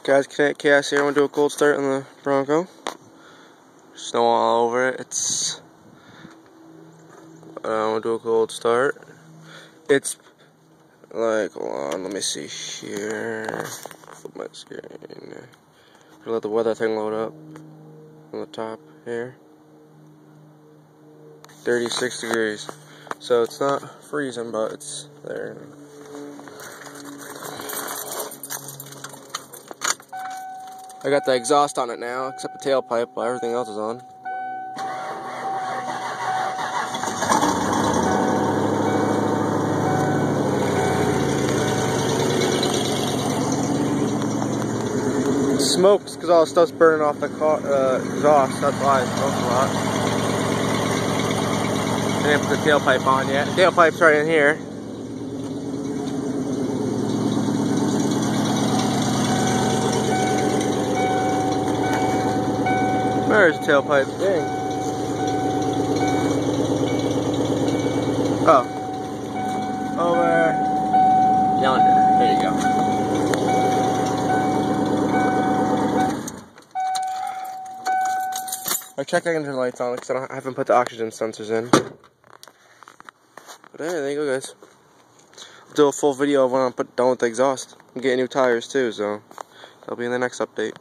Guys, Chaos here. I'm gonna do a cold start on the Bronco. Snow all over it. I'm gonna do a cold start. It's like, hold on, let me see here. Flip my screen. Let the weather thing load up on the top here. 36 degrees. So it's not freezing, but it's there. I got the exhaust on it now, except the tailpipe, but everything else is on. It smokes because all the stuff's burning off the exhaust, that's why it smokes a lot. I didn't put the tailpipe on yet. The tailpipe's right in here. Where's the tailpipe? Dang. Oh. Over yonder. There you go. I checked the engine lights on because I haven't put the oxygen sensors in. But hey, there you go, guys. I'll do a full video of when I'm done with the exhaust. I'm getting new tires too, so that'll be in the next update.